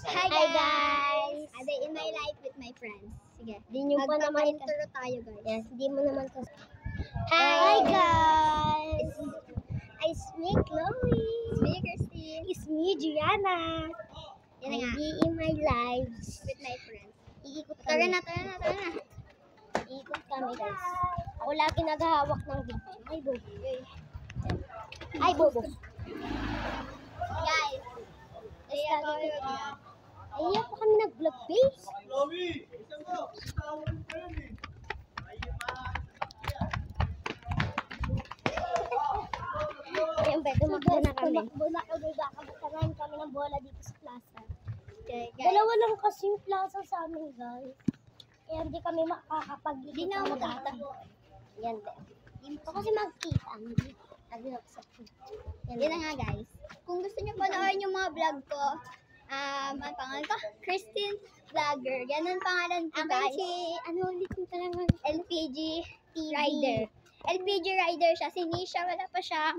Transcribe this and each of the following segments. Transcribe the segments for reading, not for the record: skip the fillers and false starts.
Hi guys! A day in my life with my friends. Sige. Di nyo pa naman Magpapa-intro tayo guys. Yes, di mo naman kasi. Hi guys! It's me, Chloe. It's me, Christine. It's me, Gianna. Yan na nga. Day in my life. With my friends. Iikot Tara kami. na. Iikot kami guys. Ako lagi naghahawak ng video. Ay, bobo. Ay, bobo. Guys. Ay, po kami nag-vlog base. Ayan, be, tumakbo na kami. Tumakbo na kami. Kakabutaran kami ng bola dito sa plaza. Okay, guys. Dalawa lang kasi yung plaza sa amin, guys. Kaya hindi kami makakapag-ikot. Hindi na ako magkakita. Yan, be. Ito kasi magkita. Yan na nga guys. Kung gusto niyo panoorin yung mga vlog ko, ang pangalan ko, Christine Vlogger. Yan ang pangalan ko guys. Si, ano ulit yung talagang LPG Rider. LPG Rider siya. Si Nisha, wala pa siya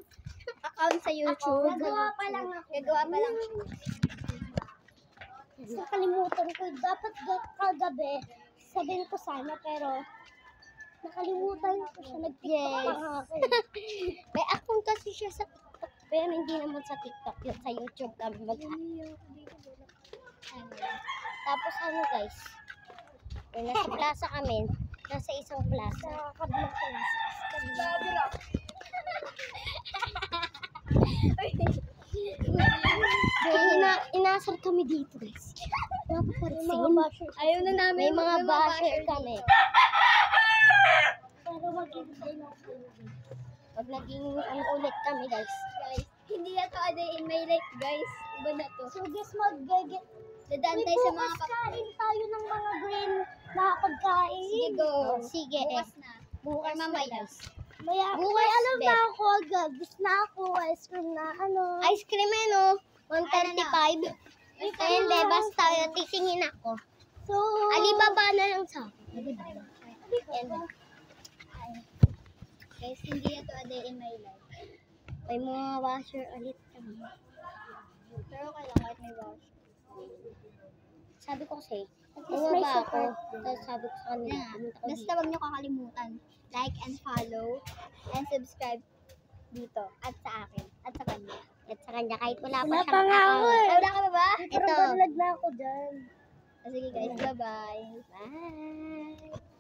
account sa YouTube. Gagawa pa lang ako. Gagawa pa lang siya. Nakalimutan ko. Dapat kagabi, sabihin ko sana, pero nakalimutan ko siya. Nag-TikTok pa nga ako. May account kasi siya sa TikTok, pero hindi naman sa TikTok yun. Sa YouTube kami Tapos ano guys, nasa plaza kami. Nasa isang plaza. Sa kabilang plaza. Inasar kami dito guys. Ayaw na namin. May mga basher kami. Pero wag naging ano ulit kami guys. Guys, hindi na to a day in my life guys. Iba na to. So guys, Dadaan tayo sa mga kain tayo ng mga green na pagkain. Sige, go. Sige. Bukas na. Bukas Or mamaya. na, guys. Bukas alam na ako agad. Gusto na ako ice cream na ano. Ice cream ano? 135. Hindi, basta tisingin ako. So, Alibaba na lang sa akin. Alibaba. Guys, hindi na to a day in my life. May mga washer ulit kami. Pero kailangan may washer. Sabi ko kasi, bumaba ako. Tapos sabi ko sa kanila, Yan. pumunta ko Basta dito. wag nyo kakalimutan. Like and follow and subscribe dito at sa akin at sa kanya. At sa kanya, kahit wala pa Wala siyang pa nga ako account. eh. Wala ka ba ba? Ito. Naglag na ako dyan. Sige guys, bye-bye. Bye!